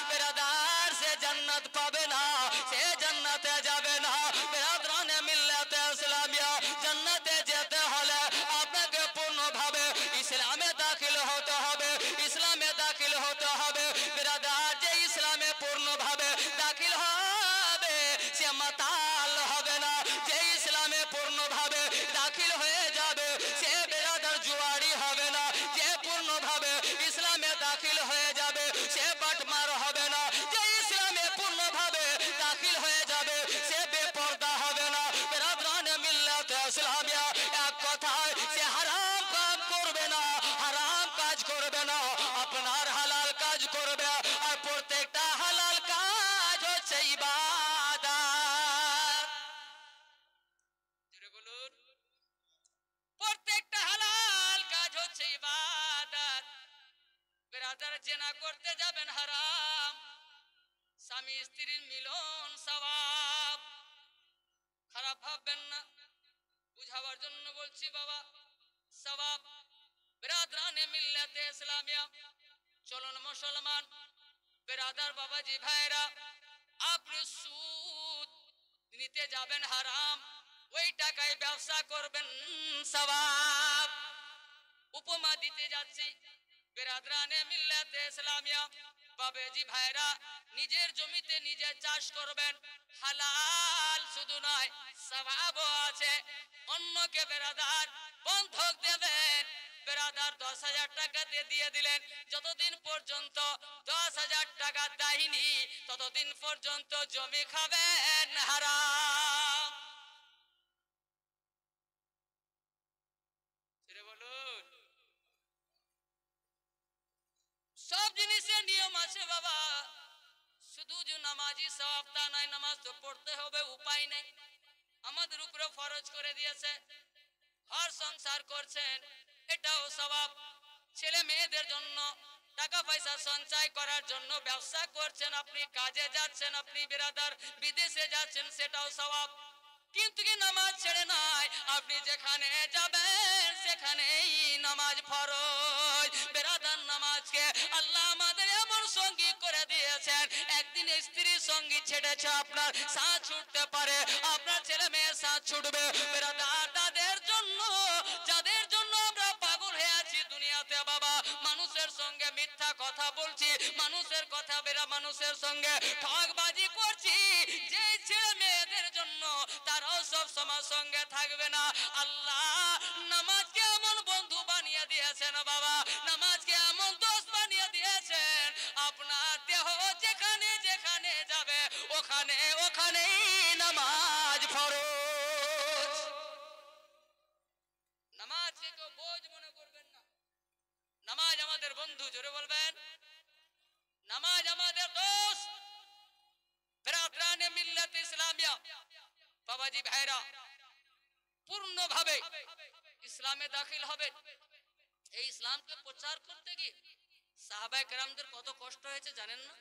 বেরাদার সে জান্নাত পাবে না, সে জান্নাতে যাবে না। বেরাদরানে মিল্লাত ইসলামিয়া, জান্নাতে যেতে হলে আপনাকে পূর্ণ ভাবে ইসলামে দাখিল হতে হবে, ইসলামে দাখিল হতে হবে। বেরাদার যে ইসলামে পূর্ণ ভাবে দাখিল হবে সে মাতাল হবে না, যে ইসলামে পূর্ণ ভাবে দাখিল হয়ে যাবে সে বেরাদার জুয়ারি হবে না, যে পূর্ণ ভাবে ইসলামে দাখিল হয়ে যাবে সে বাটমার হবে না, যে ইসলামে পূর্ণ ভাবে দাখিল হয়ে যাবে সে বেপরদা হবে না। বেরাদরানে মিল্লাত ইসলামিয়া, এক কথায় সে হারাম কাজ করবে না, হারাম কাজ করবে না, আপনার হালাল কাজ করবে, আর প্রত্যেকটা হালাল কাজ হচ্ছে ইবাদত। জোরে বলুন, প্রত্যেকটা হালাল কাজ হচ্ছে ইবাদত। বেরাদার জেনা করতে যাবেন হারাম, স্বামী স্ত্রীর মিলন সওয়াব, খারাপ ভাববেন না, বুঝাবার জন্য বলছি বাবা, সওয়াব। বেরাদরানে মিল্লাতে ইসলামিয়া, চলুন মুসলমান, বেরাদার বাবাজি ভাইরা, আপনি সুদ নিতে যাবেন হারাম, ওই টাকায় ব্যবসা করবেন সওয়াব। উপমা দিতে যাচ্ছি, বেরাদরানে মিল্লাতে ইসলামিয়া, বাবেজি ভাইরা নিজের জমিতে নিজে চাষ করবেন, হালাল শুধু নয় সওয়াবও আছে। অন্যকে বেরাদার বন্ধক দেবেন, বেরাদার 10,000 টাকা দিয়ে দিলেন, যতদিন পর্যন্ত 10,000 টাকা দেয়নি ততদিন পর্যন্ত জমি খাবেন হারাম। ছেড়ে বলুন, সব জিনিসের নিয়ম আছে বাবা, শুধু যে নামাজি সওয়াব তা নয়, নামাজ তো পড়তে হবে, উপায় নেই, আমাদের উপরে ফরজ করে দিয়েছে। ঘর সংসার করছেন, এটাও সওয়াব। ছেলে মেয়েদের জন্য টাকা পয়সা সঞ্চয় করার জন্য ব্যবসা করছেন, আপনি কাজে যাচ্ছেন, আপনি বিরাদার বিদেশে যাচ্ছেন, সেটাও সওয়াব। কিন্তু কি নামাজ ছেড়ে নাই, আপনি যেখানে যাবেন সেখানেই নামাজ ফরজ। বেরাদার নামাজকে আল্লাহ আমাদের এমন সঙ্গী করে দিয়েছেন, একদিন স্ত্রীর সঙ্গী ছেড়েছে আপনার সাথ ছুটতে পারে, আপনার ছেলে মেয়ে সাথ ছুটবে। বেরাদার তাদের জন্য, যাদের জন্য আমরা পাগল হয়ে আছি দুনিয়াতে বাবা, মানুষের সঙ্গে মিথ্যা কথা বলছি, মানুষের কথা বেরা মানুষের সঙ্গে ঠকবাজি করছি, যে ছেলে মেয়েদের জন্য তারাও সব সময় সঙ্গে থাকবে না। আল্লাহ নামাজকে এমন বন্ধু বানিয়ে দিয়েছেন বাবা, নামাজকে এমন দোস্ত বানিয়ে দিয়েছেন, আপনার দেহ যেখানে যেখানে যাবে ওখানে ওখানেই নামাজ ফরজ। নামাজকে কেউ বোঝ মনে করবেন না, নামাজ আমাদের বন্ধু, জোরে বলবেন, নামাজ আমাদের দোস্ত। বেরাদরানে মিল্লাত ইসলামিয়া, বাবাজি ভাইরা পূর্ণভাবে ইসলামে দাখিল হবে। এই ইসলামকে প্রচার করতে গিয়ে সাহাবায়ে কেরামদের কত কষ্ট হয়েছে জানেন না?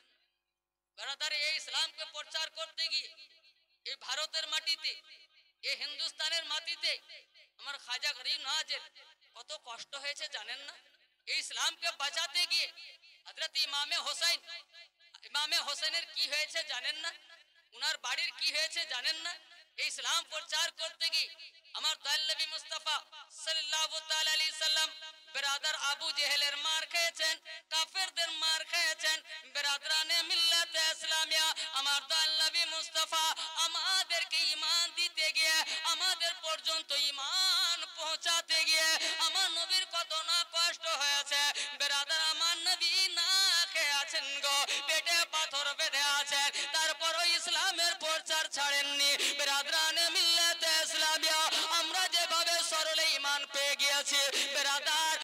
বেরাদার এই ইসলামকে প্রচার করতে গিয়ে এই ভারতের মাটিতে, এই হিন্দুস্তানের মাটিতে আমার খাজা গরিব নওয়াজের কত কষ্ট হয়েছে জানেন না? এই ইসলামকে বাঁচাতে গিয়ে হযরত ইমামে হোসেনের কি হয়েছে জানেন না? উনার বাড়ির কি হয়েছে জানেন না? এই ইসলাম প্রচার করতে গিয়ে আমার দয়াল নবী মুস্তাফা সাল্লাল্লাহু তাআলা আলাইহি সাল্লাম বেরাদার আবু জেহেলের মার খেয়েছেন, কাফেরদের মার খেয়েছেন। বেরাদরানে মিল্লাতে ইসলামিয়া, আমার দয়াল নবী মুস্তাফা আমাদেরকে ঈমান দিতে গিয়ে, আমাদের পর্যন্ত ঈমান পৌঁছাতে গিয়ে আমার নবীর কত না কষ্ট হয়েছে। বেরাদার আমার নবী না খেয়ে আছেন গো, পেটে পাথর বেঁধে আছেন, তারপরও ইসলামের প্রচার ছাড়েননি। বেরাদরানে মিল্লাতে ইসলামিয়া, আমরা যেভাবে সরলে ঈমান পেয়ে গিয়েছি বেরাদার